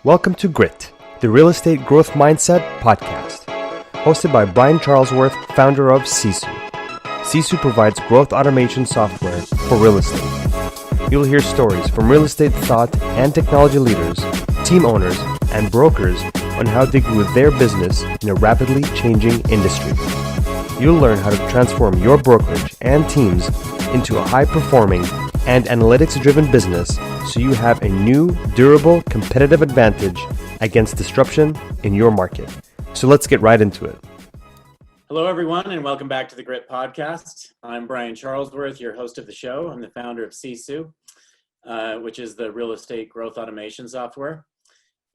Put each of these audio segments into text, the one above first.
Welcome to Grit, the Real Estate Growth Mindset podcast, hosted by Brian Charlesworth, founder of Sisu. Sisu provides growth automation software for real estate. You'll hear stories from real estate thought and technology leaders, team owners, and brokers on how they grew their business in a rapidly changing industry. You'll learn how to transform your brokerage and teams into a high-performing and analytics-driven business so you have a new, durable, competitive advantage against disruption in your market. So let's get right into it. Hello, everyone, and welcome back to the Grit Podcast. I'm Brian Charlesworth, your host of the show. I'm the founder of Sisu, which is the real estate growth automation software.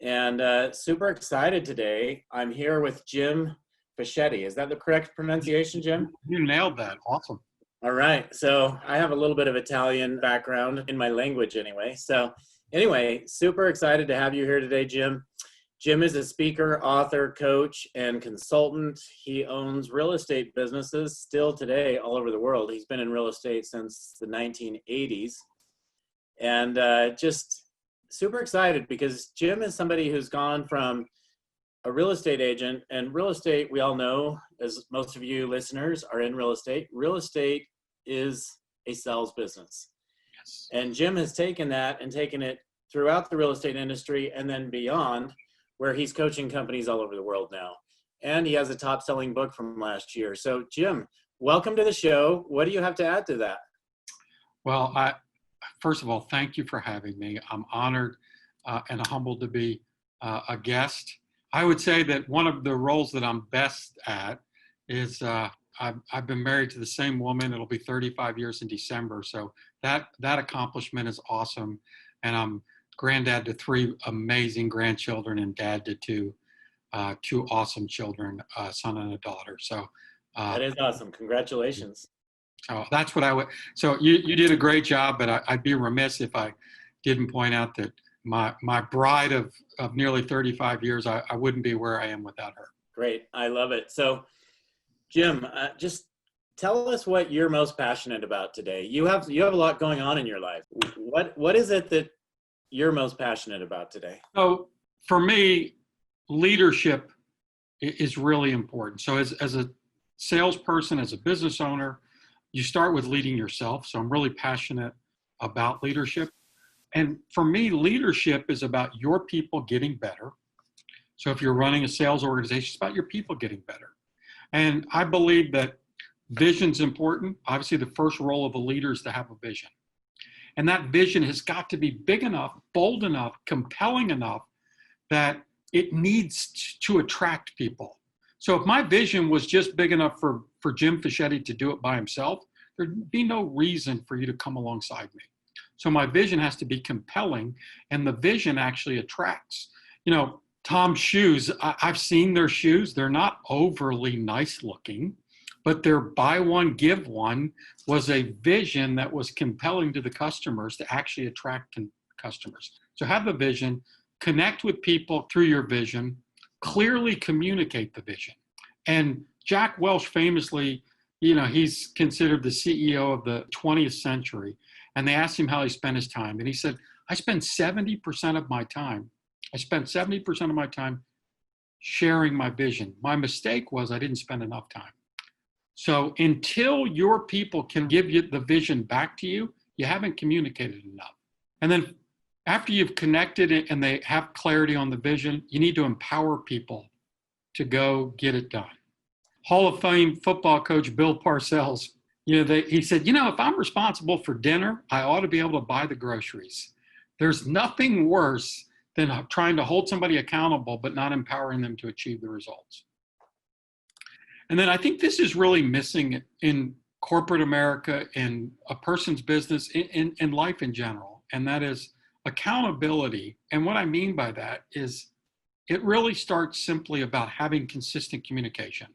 And super excited today. I'm here with Jim Fischetti. Is that the correct pronunciation, Jim? You nailed that. Awesome. All right. So I have a little bit of Italian background in my language anyway. So anyway, super excited to have you here today, Jim. Jim is a speaker, author, coach, and consultant. He owns real estate businesses still today all over the world. He's been in real estate since the 1980s. And just super excited because Jim is somebody who's gone from a real estate agent, and real estate, we all know, as most of you listeners are in real estate is a sales business. Yes. And Jim has taken that and taken it throughout the real estate industry and then beyond, where he's coaching companies all over the world now. And he has a top-selling book from last year. So Jim, welcome to the show. What do you have to add to that? Well, first of all, thank you for having me. I'm honored and humbled to be a guest. I would say that one of the roles that I'm best at is I've been married to the same woman. It'll be 35 years in December. So that accomplishment is awesome. And I'm granddad to 3 amazing grandchildren and dad to two awesome children, a son and a daughter. So that is awesome. Congratulations. So that's what I would. So you did a great job, but I'd be remiss if I didn't point out that my bride of nearly 35 years, I wouldn't be where I am without her. Great. I love it. So Jim, just tell us what you're most passionate about today. You have a lot going on in your life. What is it that you're most passionate about today? So for me, leadership is really important. So as a salesperson, as a business owner, you start with leading yourself. So I'm really passionate about leadership. And for me, leadership is about your people getting better. So if you're running a sales organization, it's about your people getting better. And I believe that vision's important. Obviously, the first role of a leader is to have a vision. And that vision has got to be big enough, bold enough, compelling enough that it needs to attract people. So if my vision was just big enough for Jim Fischetti to do it by himself, there'd be no reason for you to come alongside me. So my vision has to be compelling, and the vision actually attracts. You know, Tom's shoes, I've seen their shoes. They're not overly nice looking, but their buy one, give one was a vision that was compelling to the customers to actually attract customers. So have a vision, connect with people through your vision, clearly communicate the vision. And Jack Welch famously, you know, he's considered the CEO of the 20th century. And they asked him how he spent his time. And he said, I spent 70% of my time sharing my vision. My mistake was I didn't spend enough time. So until your people can give you the vision back to you, you haven't communicated enough. And then after you've connected it and they have clarity on the vision, you need to empower people to go get it done. Hall of Fame football coach Bill Parcells, he said, if I'm responsible for dinner, I ought to be able to buy the groceries. There's nothing worse than trying to hold somebody accountable, but not empowering them to achieve the results. And then I think this is really missing in corporate America, in a person's business, in life in general, and that is accountability. And what I mean by that is it really starts simply about having consistent communication.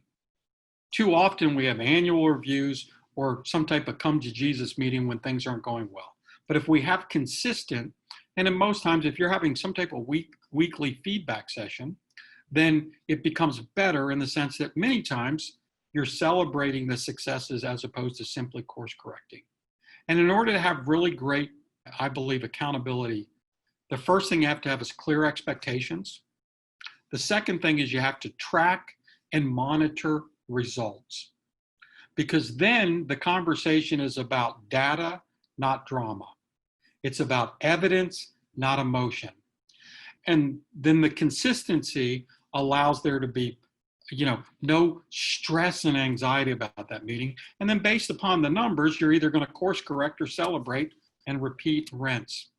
Too often we have annual reviews or some type of come to Jesus meeting when things aren't going well. But if we have consistent, and in most times, if you're having some type of weekly feedback session, then it becomes better in the sense that many times you're celebrating the successes as opposed to simply course correcting. And in order to have really great, I believe, accountability The first thing you have to have is clear expectations. The second thing is you have to track and monitor results, because then the conversation is about data, not drama. It's about evidence, not emotion. And then the consistency allows there to be, no stress and anxiety about that meeting. And then based upon the numbers, you're either going to course correct or celebrate and repeat rinse.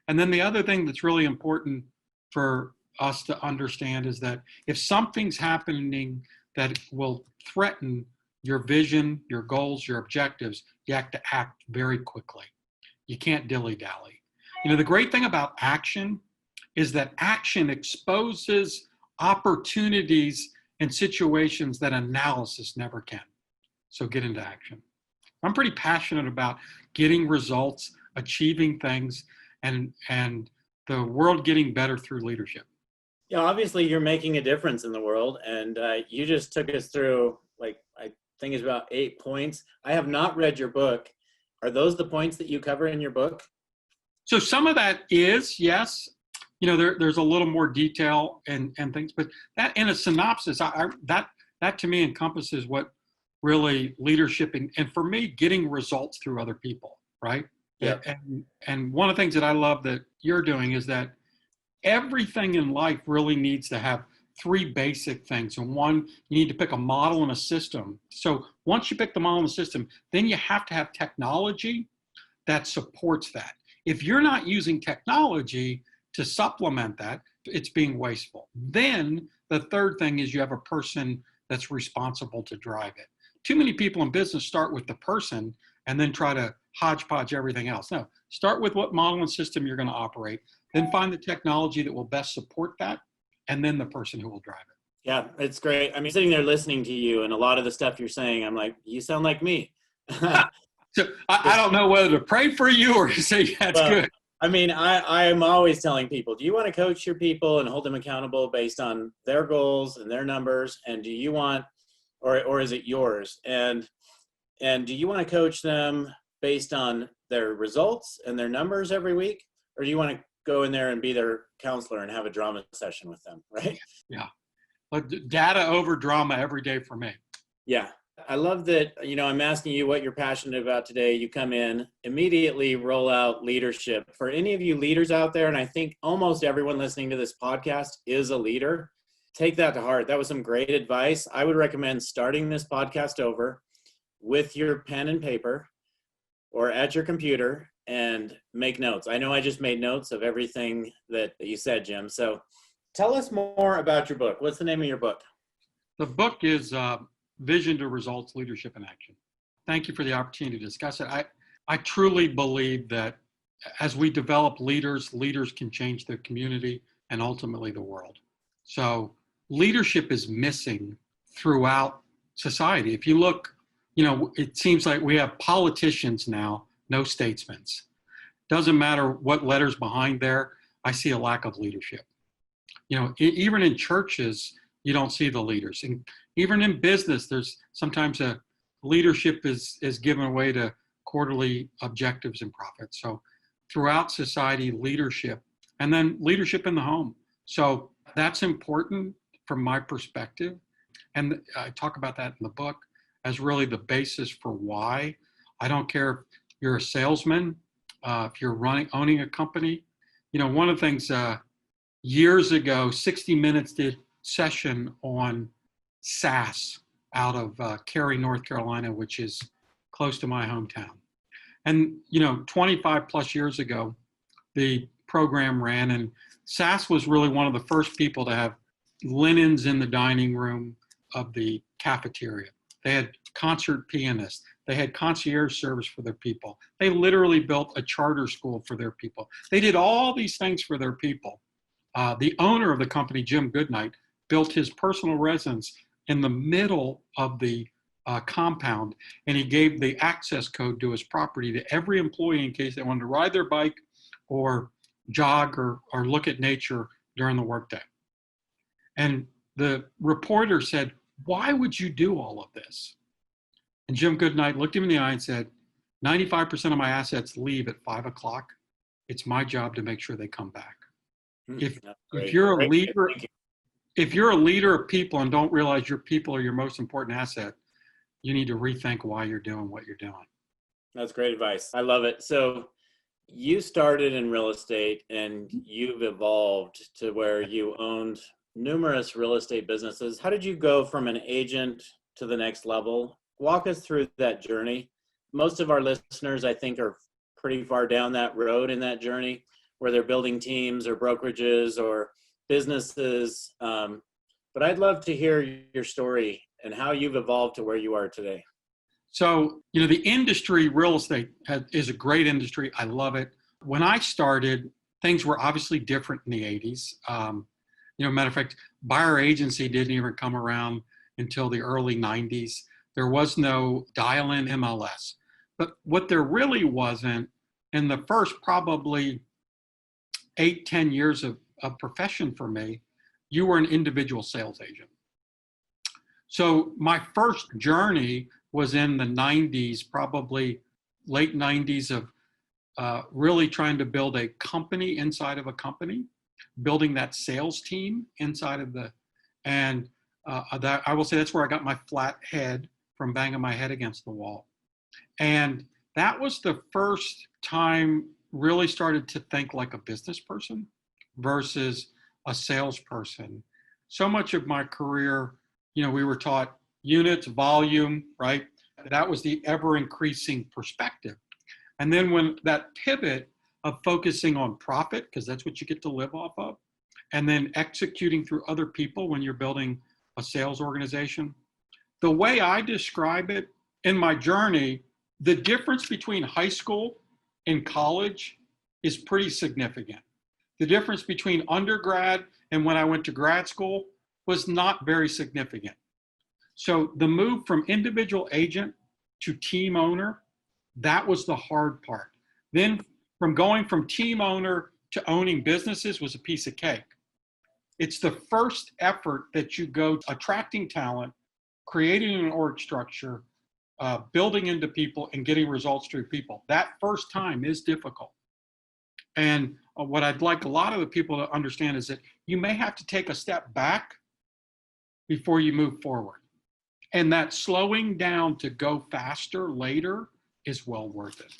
And then the other thing that's really important for us to understand is that if something's happening that will threaten your vision, your goals, your objectives, you have to act very quickly. You can't dilly-dally. The great thing about action is that action exposes opportunities and situations that analysis never can. So get into action. I'm pretty passionate about getting results, achieving things, and the world getting better through leadership. Yeah, obviously you're making a difference in the world, and you just took us through, I think it's about 8 points. I have not read your book. Are those the points that you cover in your book? So some of that is, yes. There's a little more detail and things, but that in a synopsis, that to me encompasses what really leadership and for me, getting results through other people, right? Yeah. And one of the things that I love that you're doing is that everything in life really needs to have 3 basic things. And one, you need to pick a model and a system. So once you pick the model and the system, then you have to have technology that supports that. If you're not using technology to supplement that, it's being wasteful. Then the third thing is you have a person that's responsible to drive it. Too many people in business start with the person and then try to hodgepodge everything else. No, start with what model and system you're going to operate, then find the technology that will best support that, and then the person who will drive it. Yeah, it's great. I mean, sitting there listening to you and a lot of the stuff you're saying, I'm like, you sound like me. So I don't know whether to pray for you or to say that's good. I mean, I'm always telling people, do you want to coach your people and hold them accountable based on their goals and their numbers? And do you want, or is it yours? And do you want to coach them based on their results and their numbers every week? Or do you want to go in there and be their counselor and have a drama session with them, right? Yeah. But data over drama every day for me. Yeah. I love that, I'm asking you what you're passionate about today. You come in, immediately roll out leadership. For any of you leaders out there, and I think almost everyone listening to this podcast is a leader, take that to heart. That was some great advice. I would recommend starting this podcast over with your pen and paper or at your computer and make notes. I know I just made notes of everything that you said, Jim. So tell us more about your book. What's the name of your book? The book is Vision to Results, Leadership in Action. Thank you for the opportunity to discuss it. I truly believe that as we develop leaders can change the community and ultimately the world. So leadership is missing throughout society. If you look, it seems like we have politicians now, no statesmen. Doesn't matter what letters behind there, I see a lack of leadership. Even in churches, you don't see the leaders. And even in business, there's sometimes a leadership is given away to quarterly objectives and profits. So throughout society, leadership, and then leadership in the home. So that's important from my perspective. And I talk about that in the book as really the basis for why. I don't care if you're a salesman, if you're owning a company. One of the things years ago, 60 Minutes did session on SAS out of Cary, North Carolina, which is close to my hometown. And, 25 plus years ago, the program ran, and SAS was really one of the first people to have linens in the dining room of the cafeteria. They had concert pianists. They had concierge service for their people. They literally built a charter school for their people. They did all these things for their people. The owner of the company, Jim Goodnight, built his personal residence in the middle of the compound, and he gave the access code to his property to every employee in case they wanted to ride their bike or jog or look at nature during the workday. And the reporter said, "Why would you do all of this?" And Jim Goodnight looked him in the eye and said, 95% of my assets leave at 5 o'clock. It's my job to make sure they come back. If That's if great. you're a Great. leader, Thank you. if you're a leader of people and don't realize your people are your most important asset, you need to rethink why you're doing what you're doing. That's great advice. I love it. So you started in real estate and you've evolved to where you owned numerous real estate businesses. How did you go from an agent to the next level? Walk us through that journey. Most of our listeners, I think, are pretty far down that road in that journey where they're building teams or brokerages or businesses. But I'd love to hear your story and how you've evolved to where you are today. So, the industry, real estate, is a great industry. I love it. When I started, things were obviously different in the 80s. Matter of fact, buyer agency didn't even come around until the early 90s. There was no dial-in MLS. But what there really wasn't in the first probably 8-10 years of profession for me, you were an individual sales agent. So my first journey was in the 90s, probably late 90s, of really trying to build a company inside of a company, building that sales team inside of that I will say that's where I got my flat head from banging my head against the wall. And that was the first time really started to think like a business person versus a salesperson. So much of my career, we were taught units, volume, right? That was the ever increasing perspective. And then when that pivot of focusing on profit, because that's what you get to live off of, and then executing through other people when you're building a sales organization, the way I describe it in my journey, the difference between high school and college is pretty significant. The difference between undergrad and when I went to grad school was not very significant. So the move from individual agent to team owner, that was the hard part. Then from going from team owner to owning businesses was a piece of cake. It's the first effort that you go attracting talent, creating an org structure, building into people and getting results through people. That first time is difficult. And what I'd like a lot of the people to understand is that you may have to take a step back before you move forward. And that slowing down to go faster later is well worth it.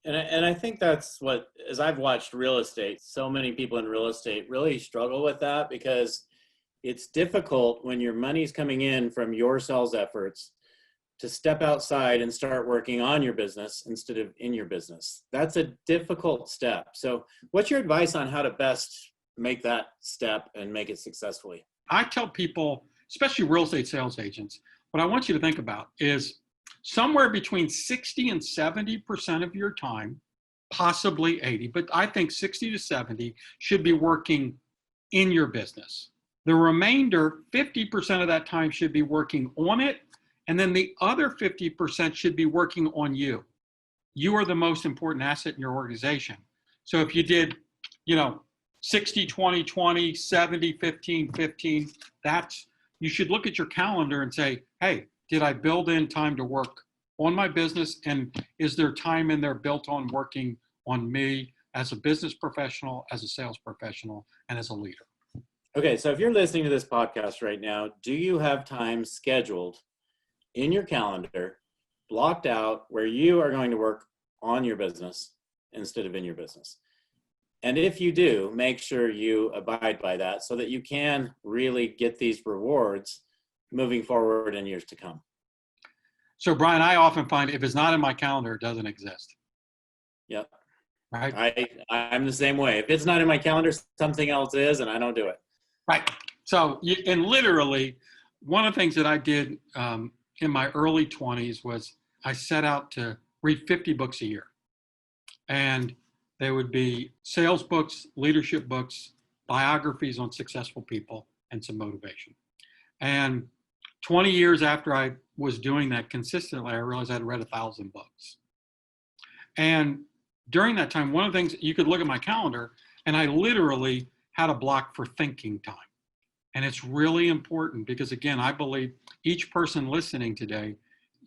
And I think that's what, as I've watched real estate, so many people in real estate really struggle with that because it's difficult when your money's coming in from your sales efforts to step outside and start working on your business instead of in your business. That's a difficult step. So what's your advice on how to best make that step and make it successfully? I tell people, especially real estate sales agents, what I want you to think about is somewhere between 60 and 70% of your time, possibly 80, but I think 60 to 70 should be working in your business. The remainder, 50% of that time should be working on it. And then the other 50% should be working on you. You are the most important asset in your organization. So if you did, 60, 20, 20, 70, 15, 15, you should look at your calendar and say, hey, did I build in time to work on my business? And is there time in there built on working on me as a business professional, as a sales professional, and as a leader? Okay, so if you're listening to this podcast right now, do you have time scheduled in your calendar, blocked out, where you are going to work on your business instead of in your business? And if you do, make sure you abide by that so that you can really get these rewards moving forward in years to come. So Brian, I often find if it's not in my calendar, it doesn't exist. Yep. Right. I'm the same way. If it's not in my calendar, something else is, and I don't do it. Right. So, and literally, one of the things that I did in my early 20s was I set out to read 50 books a year. And they would be sales books, leadership books, biographies on successful people, and some motivation. And 20 years after I was doing that consistently, I realized I'd read 1,000 books. And during that time, one of the things, you could look at my calendar, and I literally had a block for thinking time. And it's really important because, again, I believe each person listening today,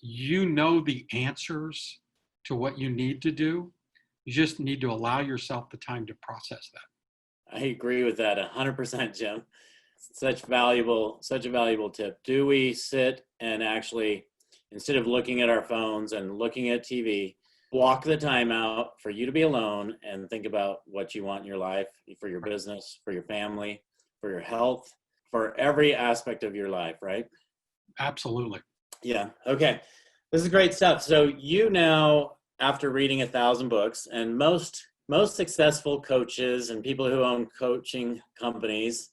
you know the answers to what you need to do. You just need to allow yourself the time to process that. I agree with that 100%, Jim. Such a valuable tip. Do we sit and actually, instead of looking at our phones and looking at TV, block the time out for you to be alone and think about what you want in your life, for your business, for your family, for your health, for every aspect of your life, right? Absolutely. Yeah. Okay. This is great stuff. So you now, after reading 1,000 books, and most successful coaches and people who own coaching companies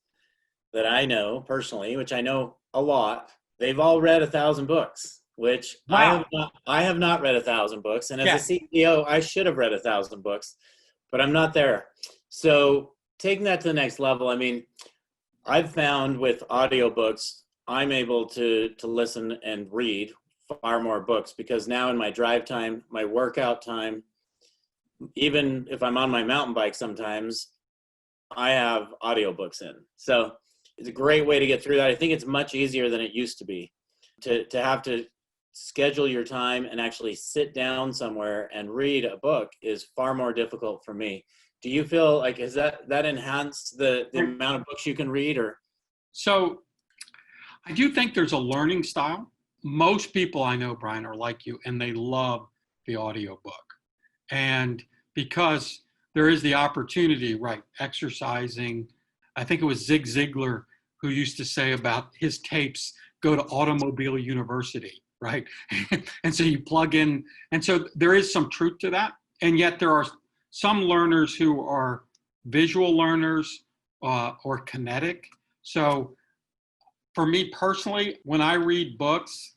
that I know personally, which I know a lot, they've all read 1,000 books, which Wow. I have not read 1,000 books. And as Yeah. a CEO, I should have read 1,000 books, but I'm not there. So taking that to the next level, I mean, I've found with audiobooks, I'm able to listen and read far more books, because now in my drive time, my workout time, even if I'm on my mountain bike sometimes, I have audiobooks in. So it's a great way to get through that. I think it's much easier than it used to be to have to schedule your time and actually sit down somewhere and read a book is far more difficult for me. Do you feel like, has that enhanced the amount of books you can read? Or So I do think there's a learning style. Most people I know, Brian, are like you, and they love the audiobook. And because there is the opportunity, right, exercising. I think it was Zig Ziglar who used to say about his tapes, go to Automobile University, right? And so you plug in. And so there is some truth to that. And yet there are some learners who are visual learners or kinetic. So for me personally, when I read books,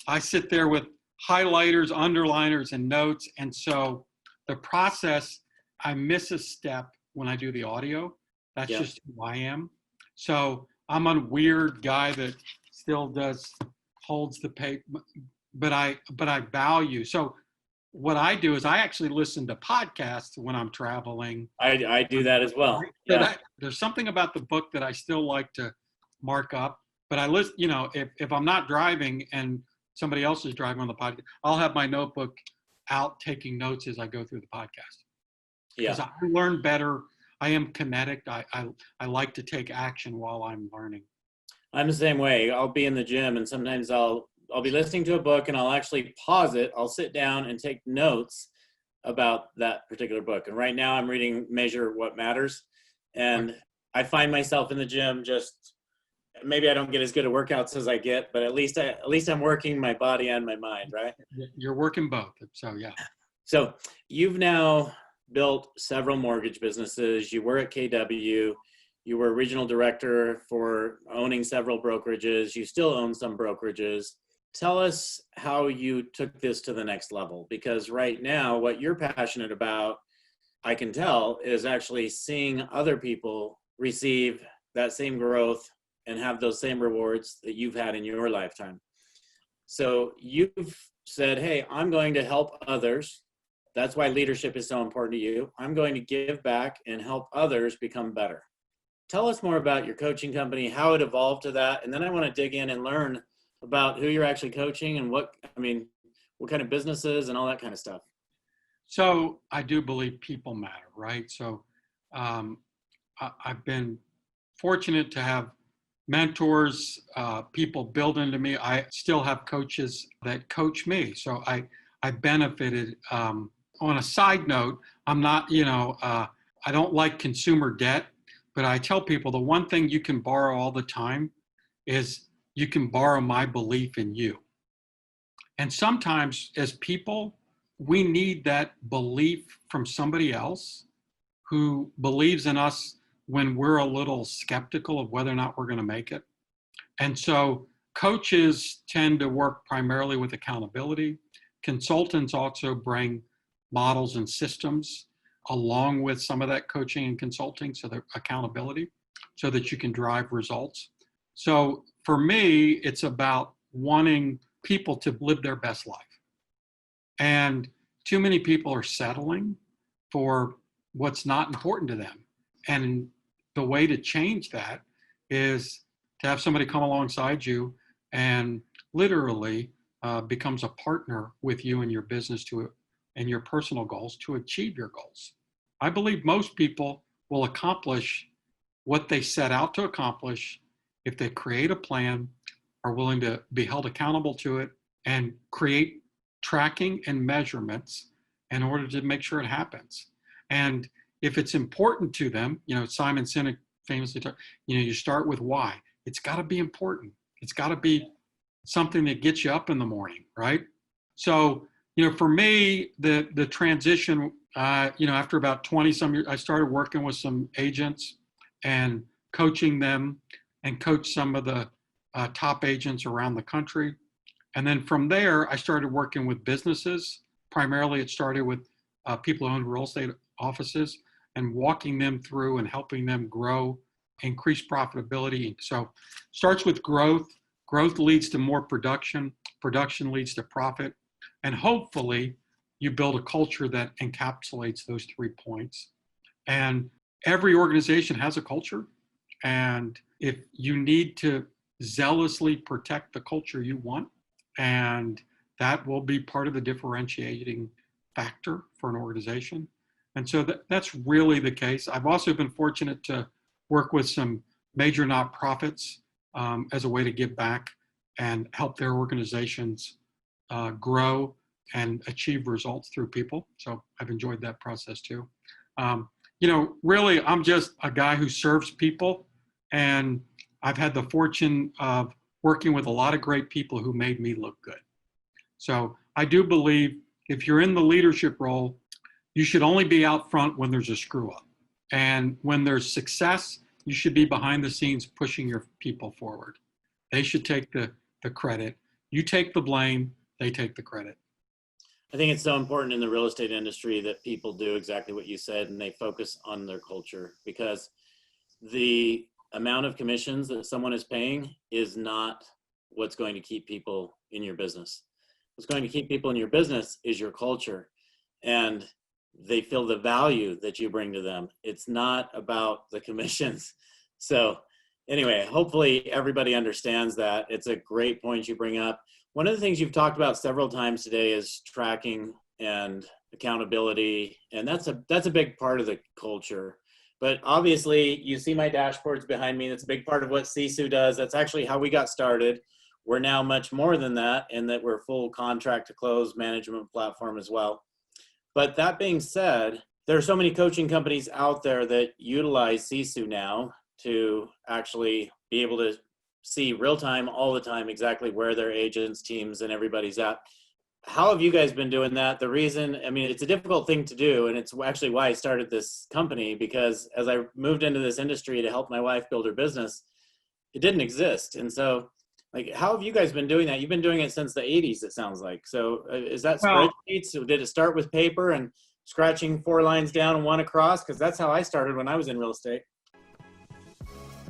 I sit there with highlighters, underliners, and notes. And so the process, I miss a step when I do the audio. That's just who I am. So I'm a weird guy that still holds the paper, but I value. So what I do is I actually listen to podcasts when I'm traveling. I do that as well. So there's something about the book that I still like to mark up, but I listen, if I'm not driving and somebody else is driving on the podcast, I'll have my notebook out taking notes as I go through the podcast. Yeah. Because I learn better. I am kinetic. I like to take action while I'm learning. I'm the same way. I'll be in the gym and sometimes I'll be listening to a book and I'll actually pause it. I'll sit down and take notes about that particular book. And right now I'm reading Measure What Matters. And I find myself in the gym, just maybe I don't get as good at workouts as I get, but at least I'm working my body and my mind, right? You're working both. So yeah. So you've now built several mortgage businesses. You were at KW. You were regional director for owning several brokerages. You still own some brokerages. Tell us how you took this to the next level, because right now what you're passionate about, I can tell, is actually seeing other people receive that same growth and have those same rewards that you've had in your lifetime. So you've said, hey, I'm going to help others. That's why leadership is so important to you. I'm going to give back and help others become better. Tell us more about your coaching company, how it evolved to that. And then I want to dig in and learn about who you're actually coaching and what kind of businesses and all that kind of stuff. So I do believe people matter, right? So I've been fortunate to have mentors, people build into me. I still have coaches that coach me. So I benefited. On a side note, I'm not, I don't like consumer debt, but I tell people the one thing you can borrow all the time is you can borrow my belief in you. And sometimes as people, we need that belief from somebody else who believes in us when we're a little skeptical of whether or not we're going to make it. And so coaches tend to work primarily with accountability. Consultants also bring models and systems along with some of that coaching and consulting, so the accountability, so that you can drive results. So for me, it's about wanting people to live their best life. And too many people are settling for what's not important to them. And the way to change that is to have somebody come alongside you and literally becomes a partner with you in your business and your personal goals to achieve your goals. I believe most people will accomplish what they set out to accomplish if they create a plan, are willing to be held accountable to it, and create tracking and measurements in order to make sure it happens. And if it's important to them, Simon Sinek famously talked, you start with why. It's got to be important. It's got to be something that gets you up in the morning, right? So, for me, the transition, after about 20 some years, I started working with some agents and coaching them and coach some of the top agents around the country. And then from there, I started working with businesses. Primarily, it started with people who own real estate offices and walking them through and helping them grow, increase profitability. So starts with growth. Growth leads to more production. Production leads to profit. And hopefully, you build a culture that encapsulates those 3 points. And every organization has a culture. And if you need to zealously protect the culture you want, and that will be part of the differentiating factor for an organization. And so that's really the case. I've also been fortunate to work with some major nonprofits as a way to give back and help their organizations grow and achieve results through people. So I've enjoyed that process too. Really, I'm just a guy who serves people, and I've had the fortune of working with a lot of great people who made me look good. So I do believe if you're in the leadership role, you should only be out front when there's a screw up. And when there's success, you should be behind the scenes pushing your people forward. They should take the credit. You take the blame, they take the credit. I think it's so important in the real estate industry that people do exactly what you said, and they focus on their culture, because the amount of commissions that someone is paying is not what's going to keep people in your business. What's going to keep people in your business is your culture, and they feel the value that you bring to them. It's not about the commissions. So anyway, hopefully everybody understands that. It's a great point you bring up. One of the things you've talked about several times today is tracking and accountability, and that's a big part of the culture. But obviously, you see my dashboards behind me. That's a big part of what Sisu does. That's actually how we got started. We're now much more than that, in that we're full contract to close management platform as well. But that being said, there are so many coaching companies out there that utilize Sisu now to actually be able to see real time, all the time, exactly where their agents, teams, and everybody's at. How have you guys been doing that? The reason, it's a difficult thing to do, and it's actually why I started this company, because as I moved into this industry to help my wife build her business, it didn't exist. And so, how have you guys been doing that? You've been doing it since the 80s, it sounds like. So is that spreadsheets? Did it start with paper and scratching 4 lines down and 1 across? Because that's how I started when I was in real estate.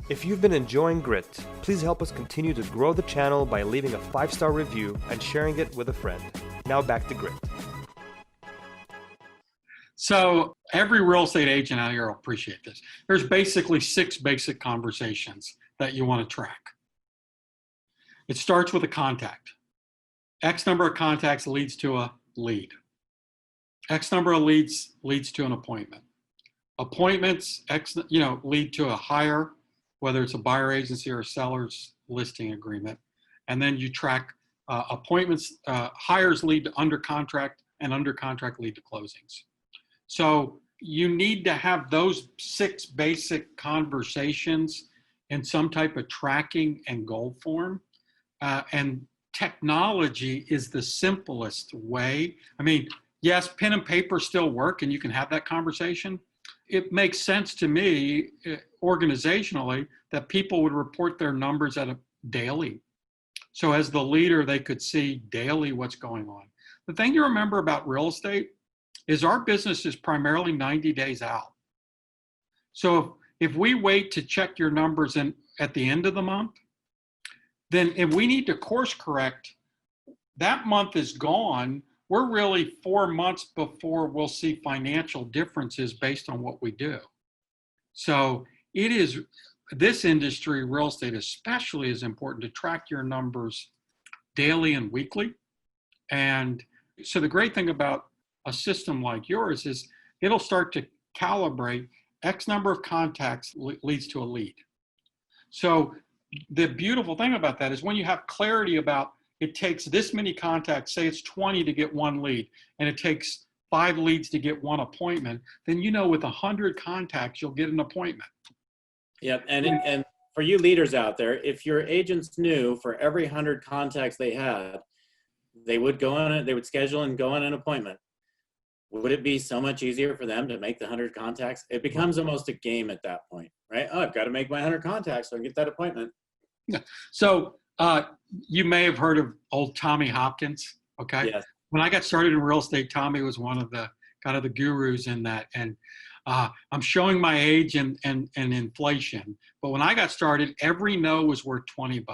If you've been enjoying Grit, please help us continue to grow the channel by leaving a 5-star review and sharing it with a friend. Now back to Grit. So every real estate agent out here will appreciate this. There's basically 6 basic conversations that you want to track. It starts with a contact. X number of contacts leads to a lead. X number of leads leads to an appointment. Appointments, lead to a hire, whether it's a buyer agency or a seller's listing agreement. And then you track appointments, hires lead to under contract, and under contract lead to closings. So you need to have those 6 basic conversations in some type of tracking and goal form. And technology is the simplest way. Yes, pen and paper still work and you can have that conversation. It makes sense to me organizationally that people would report their numbers at a daily. So as the leader, they could see daily what's going on. The thing to remember about real estate is our business is primarily 90 days out. So if we wait to check your numbers at the end of the month, then if we need to course correct, that month is gone. We're really 4 months before we'll see financial differences based on what we do. So it is, this industry, real estate especially, is important to track your numbers daily and weekly. And so the great thing about a system like yours is it'll start to calibrate X number of contacts leads to a lead. So the beautiful thing about that is when you have clarity about it takes this many contacts, say it's 20 to get one lead, and it takes 5 leads to get one appointment, then you know with 100 contacts, you'll get an appointment. Yep. And for you leaders out there, if your agents knew for every 100 contacts they had, they would go on it, they would schedule and go on an appointment. Would it be so much easier for them to make the 100 contacts? It becomes almost a game at that point, right? Oh, I've got to make my 100 contacts so I can get that appointment. Yeah. So you may have heard of old Tommy Hopkins. Okay. Yes. When I got started in real estate, Tommy was one of the kind of the gurus in that. And I'm showing my age and inflation. But when I got started, every no was worth $20.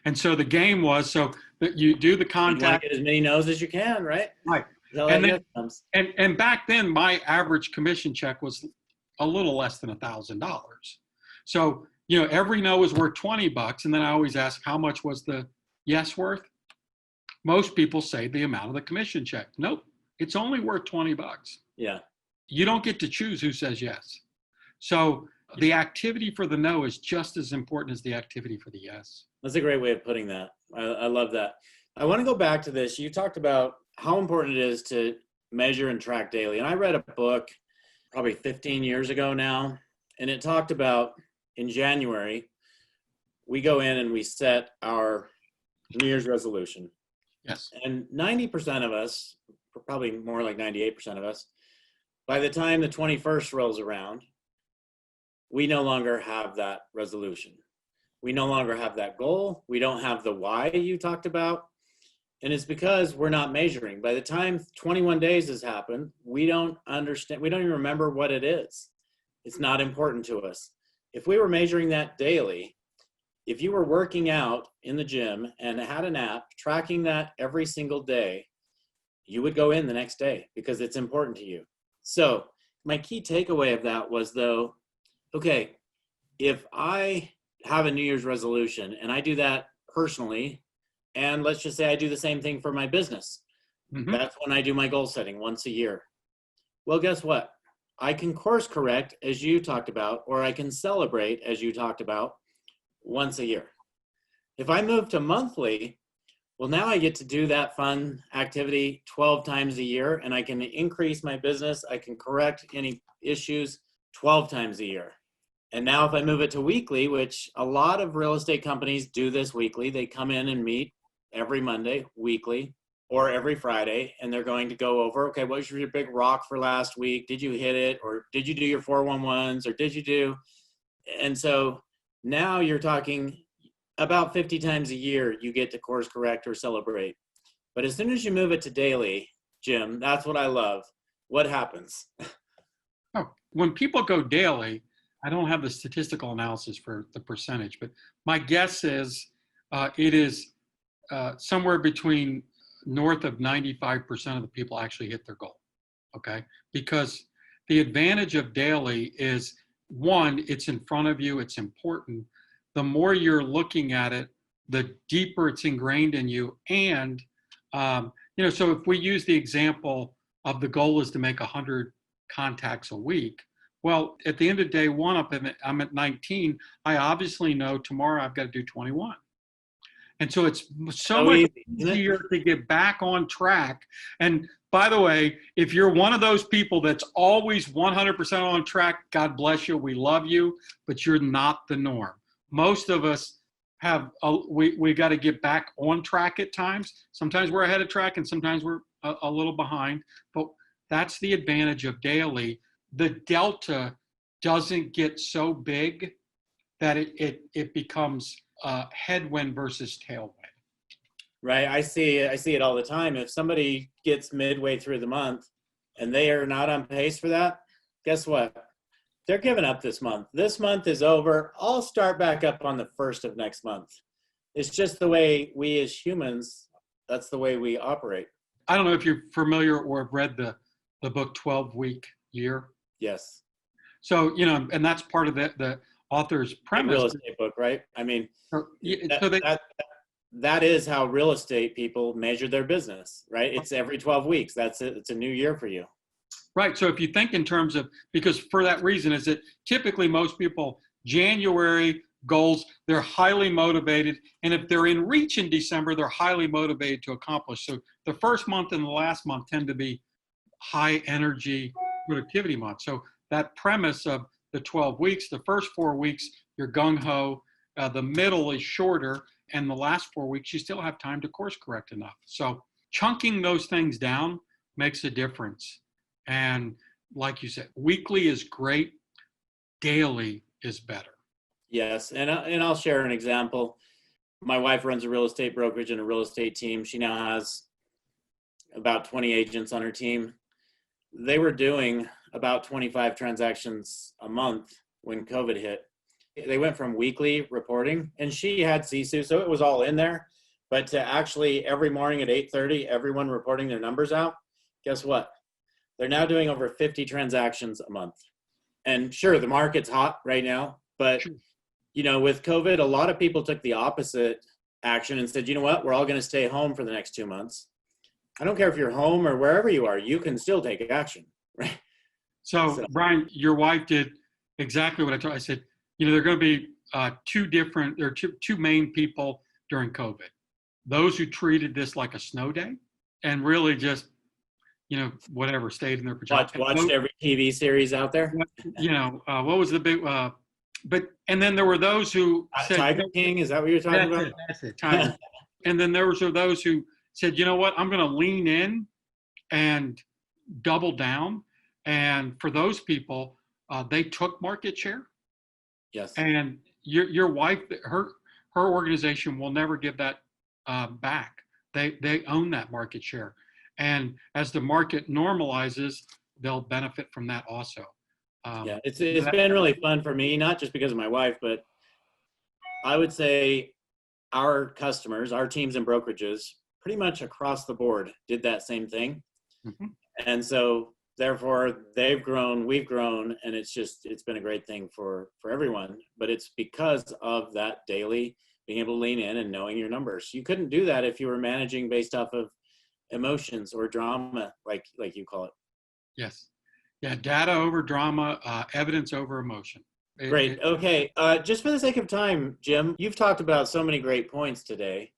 And so the game was so that you do the contact. You want to get as many no's as you can, right? Right. And And back then, my average commission check was a little less than $1,000. So, you know, every no was worth $20. And then I always ask, how much was the yes worth? Most people say the amount of the commission check. Nope, it's only worth $20. Yeah. You don't get to choose who says yes. So the activity for the no is just as important as the activity for the yes. That's a great way of putting that. I love that. I want to go back to this. You talked about how important it is to measure and track daily. And I read a book probably 15 years ago now, and it talked about in January, we go in and we set our New Year's resolution. Yes. And 90% of us, probably more like 98% of us, by the time the 21st rolls around, we no longer have that resolution. We no longer have that goal. We don't have the why you talked about. And it's because we're not measuring. By the time 21 days has happened, we don't understand. We don't even remember what it is. It's not important to us. If we were measuring that daily, if you were working out in the gym and had an app tracking that every single day, you would go in the next day because it's important to you. So my key takeaway of that was, though, okay, if I have a New Year's resolution and I do that personally, and let's just say I do the same thing for my business, that's when I do my goal setting once a year. Well, guess what? I can course correct, as you talked about, or I can celebrate, as you talked about, once a year. If I move to monthly, well, now I get to do that fun activity 12 times a year, and I can increase my business. I can correct any issues 12 times a year. And now if I move it to weekly, which a lot of real estate companies do this weekly, they come in and meet every Monday, weekly, or every Friday, and they're going to go over, okay, what was your big rock for last week? Did you hit it? Or did you do your 411s? Or did you do? And so now you're talking about 50 times a year you get to course correct or celebrate. But as soon as you move it to daily, Jim, that's what I love. What happens? Oh, when people go daily, I don't have the statistical analysis for the percentage, but my guess is it is somewhere between north of 95% of the people actually hit their goal, okay? Because the advantage of daily is, one, it's in front of you, it's important. The more you're looking at it, the deeper it's ingrained in you. And, you know, so if we use the example of the goal is to make 100 contacts a week, well, at the end of day one, I'm at 19. I obviously know tomorrow I've got to do 21. And so it's so much easier to get back on track. And by the way, if you're one of those people that's always 100% on track, God bless you, we love you, but you're not the norm. Most of us have, we got to get back on track at times. Sometimes we're ahead of track and sometimes we're a little behind, but that's the advantage of daily. The delta doesn't get so big that it becomes headwind versus tailwind. Right. I see it all the time. If somebody gets midway through the month and they are not on pace for that, guess what? They're giving up this month. This month is over. I'll start back up on the 1st of next month. It's just the way we as humans, that's the way we operate. I don't know if you're familiar or have read the book 12-Week Year. Yes. So, you know, and that's part of the author's premise. Real estate book, right? I mean, that is how real estate people measure their business, right? It's every 12 weeks. That's it. It's a new year for you. Right. So if you think in terms of, because for that reason is that typically most people, January goals, they're highly motivated. And if they're in reach in December, they're highly motivated to accomplish. So the first month and the last month tend to be high energy productivity months. So that premise of the 12 weeks, the first 4 weeks, you're gung-ho, the middle is shorter, and the last 4 weeks, you still have time to course correct enough. So chunking those things down makes a difference. And like you said, weekly is great, daily is better. Yes, and I'll share an example. My wife runs a real estate brokerage and a real estate team. She now has about 20 agents on her team. They were doing about 25 transactions a month when COVID hit. They went from weekly reporting, and she had Sisu, so it was all in there. But to actually every morning at 8:30, everyone reporting their numbers out, guess what? They're now doing over 50 transactions a month. And sure, the market's hot right now, but you know, with COVID, a lot of people took the opposite action and said, you know what, we're all going to stay home for the next 2 months. I don't care if you're home or wherever you are, you can still take action, right? So Brian, your wife did exactly what I told. I said, you know, there are going to be two main people during COVID. Those who treated this like a snow day and really just, you know, whatever, stayed in their pajamas. Watched every TV series out there. You know, what was the big, and then there were those who said, Tiger King, is that what you're talking about? That's it, Tiger. And then there were those who said, you know what, I'm going to lean in and double down. And for those people, they took market share. Yes. And your wife, her organization will never give that back. They own that market share. And as the market normalizes, they'll benefit from that also. Yeah, it's been really fun for me, not just because of my wife, but I would say our customers, our teams and brokerages, pretty much across the board did that same thing. Mm-hmm. And so therefore they've grown, we've grown, and it's been a great thing for everyone, but it's because of that daily being able to lean in and knowing your numbers. You couldn't do that if you were managing based off of emotions or drama, like you call it. Yes. Yeah. Data over drama, evidence over emotion. Great. Okay. Just for the sake of time, Jim, you've talked about so many great points today.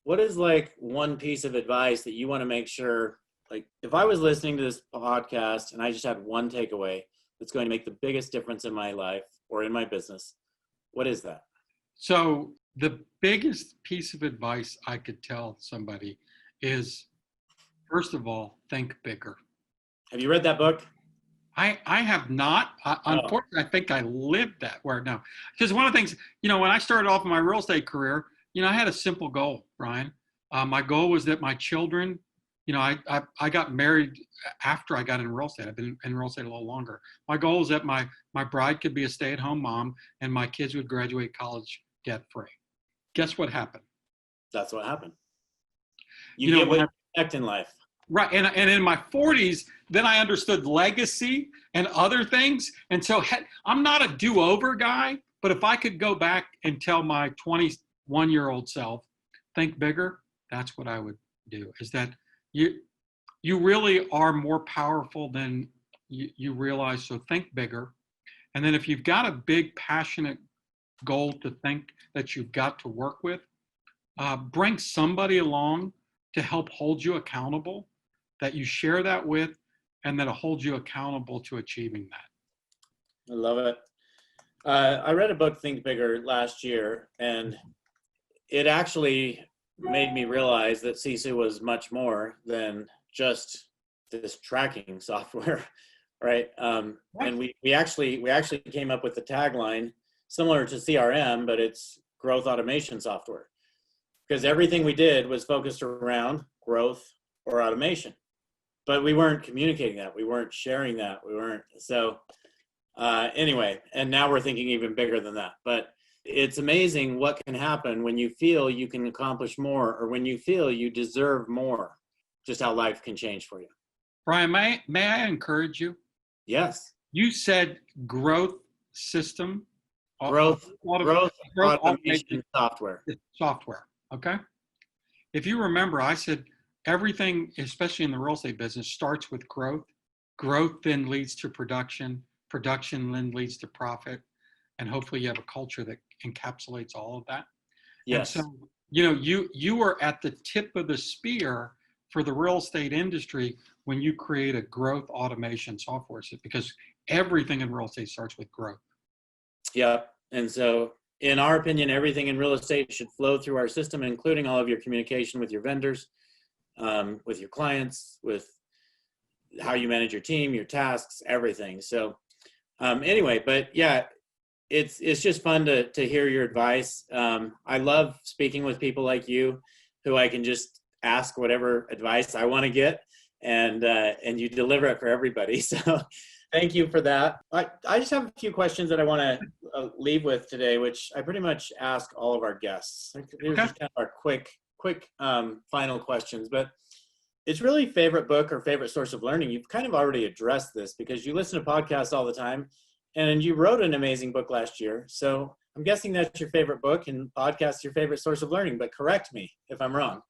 What is like one piece of advice that you want to make sure, like if I was listening to this podcast and I just had one takeaway that's going to make the biggest difference in my life or in my business, what is that? So the biggest piece of advice I could tell somebody is, first of all, think bigger. Have you read that book? I have not. Unfortunately, I think I lived that word now. Because one of the things, you know, when I started off in my real estate career, you know, I had a simple goal, Brian. My goal was that my children, you know, I got married after I got in real estate. I've been in real estate a little longer. My goal is that my bride could be a stay-at-home mom and my kids would graduate college debt-free. Guess what happened? That's what happened. You get what you expect in life. Right. And in my 40s, then I understood legacy and other things. And so I'm not a do-over guy, but if I could go back and tell my 21-year-old self, think bigger, that's what I would do, is that you really are more powerful than you realize. So think bigger. And then if you've got a big, passionate goal to think that you've got to work with, bring somebody along to help hold you accountable, that you share that with, and that it holds you accountable to achieving that. I love it. I read a book, Think Bigger, last year, and it actually made me realize that Sisu was much more than just this tracking software, right? And we actually came up with the tagline similar to CRM, but it's growth automation software, because everything we did was focused around growth or automation. But we weren't communicating that. We weren't sharing that. Anyway, and now we're thinking even bigger than that. But it's amazing what can happen when you feel you can accomplish more, or when you feel you deserve more, just how life can change for you. Brian, may I encourage you? Yes. You said growth system. Growth automation software. Software. Okay. If you remember, I said everything, especially in the real estate business, starts with growth. Growth then leads to production. Production then leads to profit. And hopefully you have a culture that encapsulates all of that. And Yes. so, you are at the tip of the spear for the real estate industry when you create a growth automation software, because everything in real estate starts with growth. Yep. And so, in our opinion, everything in real estate should flow through our system, including all of your communication with your vendors, with your clients, with how you manage your team, your tasks, everything. So anyway, but yeah, it's just fun to hear your advice. I love speaking with people like you, who I can just ask whatever advice I want to get, and you deliver it for everybody. So thank you for that. I just have a few questions that I want to leave with today, which I pretty much ask all of our guests. These are just kind of our quick final questions, but it's really favorite book or favorite source of learning. You've kind of already addressed this because you listen to podcasts all the time, and you wrote an amazing book last year. So I'm guessing that's your favorite book, and podcast your favorite source of learning, but correct me if I'm wrong.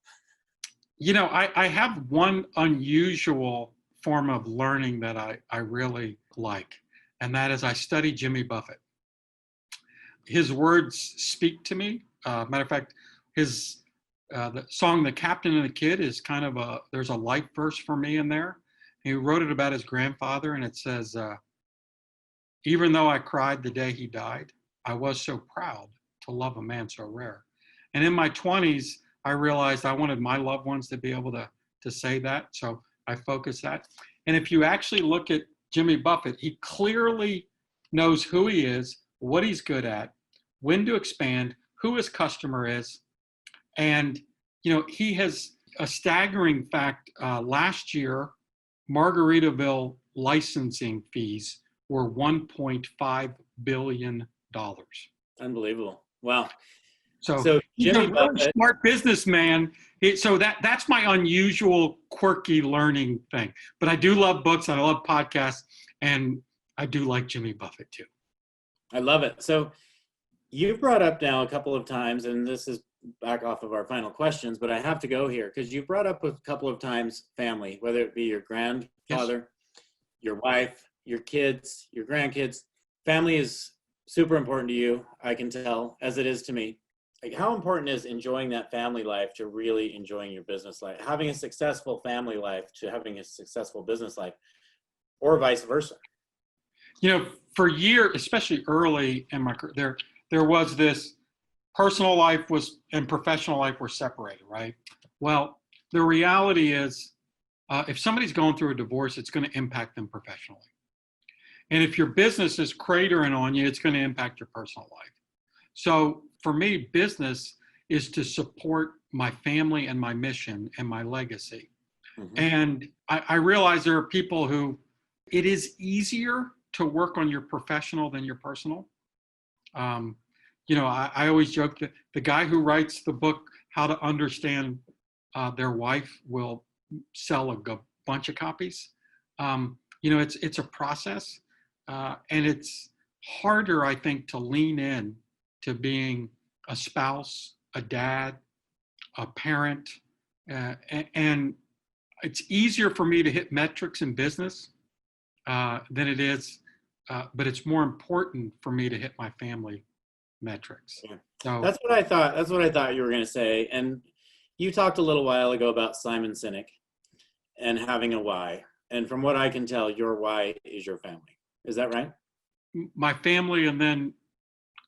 I have one unusual form of learning that I really like, and that is I study Jimmy Buffett. His words speak to me. Matter of fact, the song "The Captain and the Kid" is kind of there's a life verse for me in there. He wrote it about his grandfather, and it says, "Even though I cried the day he died, I was so proud to love a man so rare." And in my 20s, I realized I wanted my loved ones to be able to say that, so I focused that. And if you actually look at Jimmy Buffett, he clearly knows who he is, what he's good at, when to expand, who his customer is. And, he has a staggering fact. Last year, Margaritaville licensing fees were $1.5 billion. Unbelievable. Wow. So he's Jimmy a really Buffett, smart businessman. So that's my unusual, quirky learning thing. But I do love books, and I love podcasts, and I do like Jimmy Buffett too. I love it. So you've brought up now a couple of times, and this is back off of our final questions, but I have to go here because you brought up a couple of times family, whether it be your grandfather, your wife, your kids, your grandkids. Family is super important to you, I can tell, as it is to me. Like, how important is enjoying that family life to really enjoying your business life? Having a successful family life to having a successful business life, or vice versa? For years, especially early in my career, there was this personal life and professional life were separated, right? Well, the reality is, if somebody's going through a divorce, it's going to impact them professionally. And if your business is cratering on you, it's going to impact your personal life. So for me, business is to support my family and my mission and my legacy. Mm-hmm. And I realize there are people who it is easier to work on your professional than your personal. I always joke that the guy who writes the book, How to Understand Their Wife, will sell a bunch of copies. It's a process, and it's harder, I think, to lean in to being a spouse, a dad, a parent, and it's easier for me to hit metrics in business than it is, but it's more important for me to hit my family metrics. Yeah. So that's what I thought. That's what I thought you were going to say. And you talked a little while ago about Simon Sinek and having a why. And from what I can tell, your why is your family. Is that right? My family, and then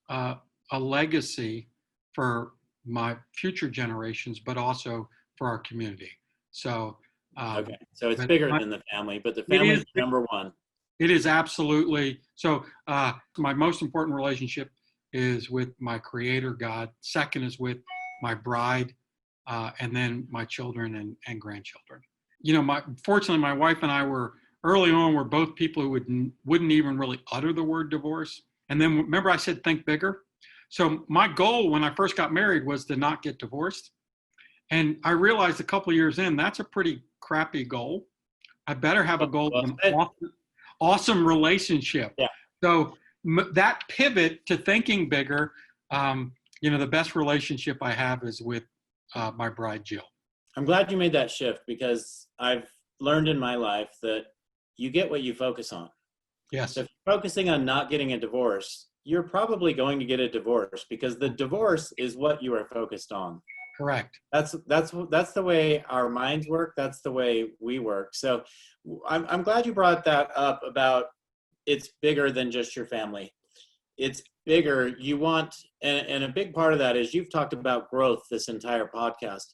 a legacy for my future generations, but also for our community. So okay, so it's bigger than the family, but the family is number one. It is absolutely. So my most important relationship is with my Creator, God. Second is with my bride, and then my children and grandchildren. Fortunately, my wife and I were early on. We're both people who wouldn't even really utter the word divorce. And then remember, I said think bigger. So my goal when I first got married was to not get divorced. And I realized a couple of years in, that's a pretty crappy goal. I better have a goal of an awesome relationship. Yeah. So that pivot to thinking bigger, the best relationship I have is with my bride, Jill. I'm glad you made that shift, because I've learned in my life that you get what you focus on. Yes. So if you're focusing on not getting a divorce, you're probably going to get a divorce, because the divorce is what you are focused on. Correct. That's the way our minds work. That's the way we work. So I'm glad you brought that up about it's bigger than just your family. It's bigger. You want, and a big part of that is you've talked about growth this entire podcast.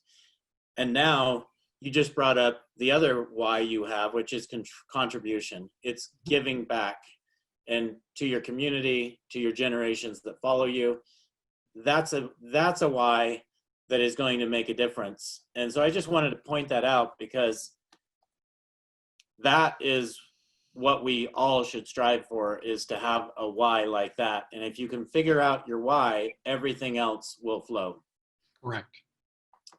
And now you just brought up the other why you have, which is contribution. It's giving back, and to your community, to your generations that follow you. That's a why that is going to make a difference. And so I just wanted to point that out, because that is what we all should strive for, is to have a why like that. And if you can figure out your why, everything else will flow. Correct.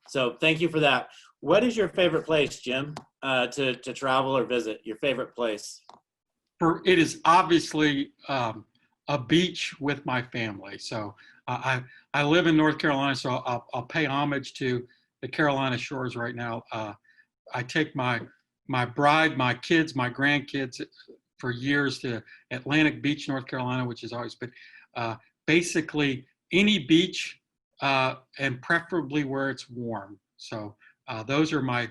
So thank you for that. What is your favorite place, Jim, to travel or visit? Your favorite place? It is obviously a beach with my family. So I live in North Carolina, so I'll pay homage to the Carolina shores right now. I take my bride, my kids, my grandkids for years to Atlantic Beach, North Carolina, which is always, but basically any beach, and preferably where it's warm. So those are my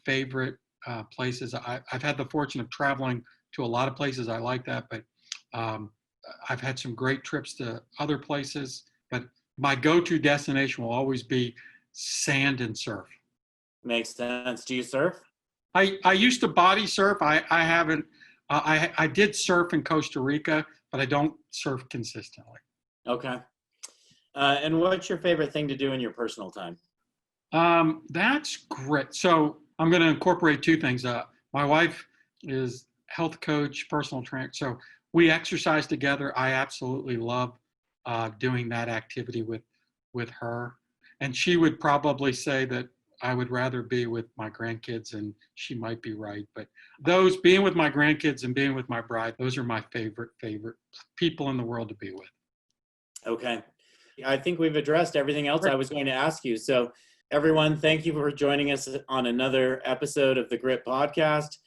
favorite places. I've had the fortune of traveling to a lot of places. I like that, but I've had some great trips to other places. But my go-to destination will always be sand and surf. Makes sense. Do you surf? I used to body surf. I haven't. I did surf in Costa Rica, but I don't surf consistently. Okay. And what's your favorite thing to do in your personal time? That's great. So I'm going to incorporate two things. My wife is health coach, personal trainer. So we exercise together. I absolutely love doing that activity with her. And she would probably say that I would rather be with my grandkids, and she might be right. But those, being with my grandkids and being with my bride, those are my favorite people in the world to be with. Okay. I think we've addressed everything else I was going to ask you. So everyone, thank you for joining us on another episode of the Grit Podcast.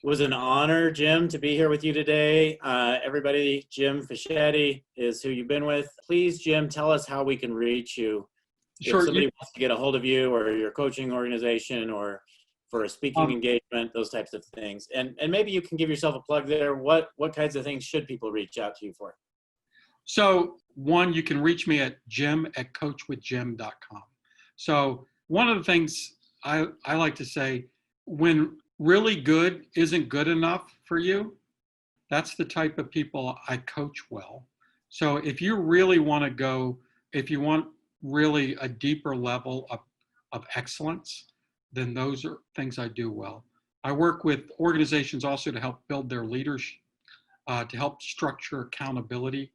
It was an honor, Jim, to be here with you today. Everybody, Jim Fischetti is who you've been with. Please, Jim, tell us how we can reach you. Sure. If somebody wants to get a hold of you, or your coaching organization, or for a speaking engagement, those types of things. And maybe you can give yourself a plug there. What kinds of things should people reach out to you for? So one, you can reach me at jim@coachwithjim.com. So one of the things I like to say, when really good isn't good enough for you, that's the type of people I coach well. So if you really want to go, if you want really a deeper level of excellence, then those are things I do well. I work with organizations also to help build their leadership, to help structure accountability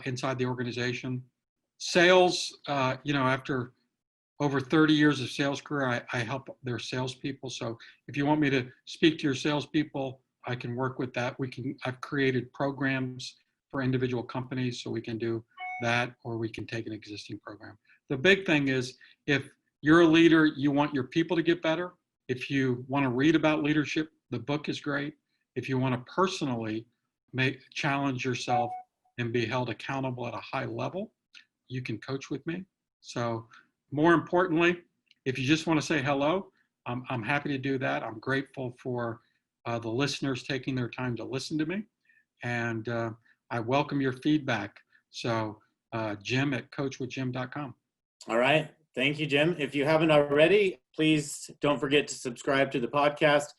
inside the organization. Sales, after over 30 years of sales career, I help their salespeople. So if you want me to speak to your salespeople, I can work with that. I've created programs for individual companies, so we can do that, or we can take an existing program. The big thing is, if you're a leader, you want your people to get better. If you want to read about leadership, the book is great. If you want to personally challenge yourself and be held accountable at a high level, you can coach with me. So more importantly, if you just want to say hello, I'm happy to do that. I'm grateful for the listeners taking their time to listen to me, and I welcome your feedback. So jim@coachwithjim.com. All right. Thank you, Jim. If you haven't already, please don't forget to subscribe to the podcast.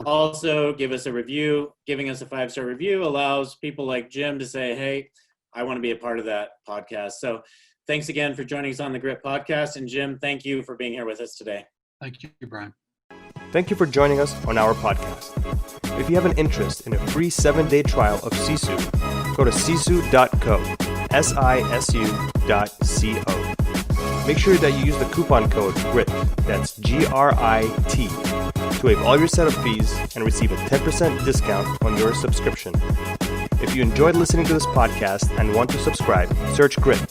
Also, give us a review. Giving us a 5-star review allows people like Jim to say, hey, I want to be a part of that podcast. So thanks again for joining us on the Grit Podcast. And Jim, thank you for being here with us today. Thank you, Brian. Thank you for joining us on our podcast. If you have an interest in a free 7-day trial of Sisu, go to sisu.co, sisu.co. Make sure that you use the coupon code GRIT, that's GRIT, to waive all your setup fees and receive a 10% discount on your subscription. If you enjoyed listening to this podcast and want to subscribe, search GRIT.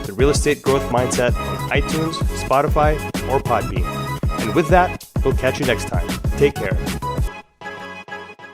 The Real Estate Growth Mindset on iTunes, Spotify, or Podbean. And with that, we'll catch you next time. Take care.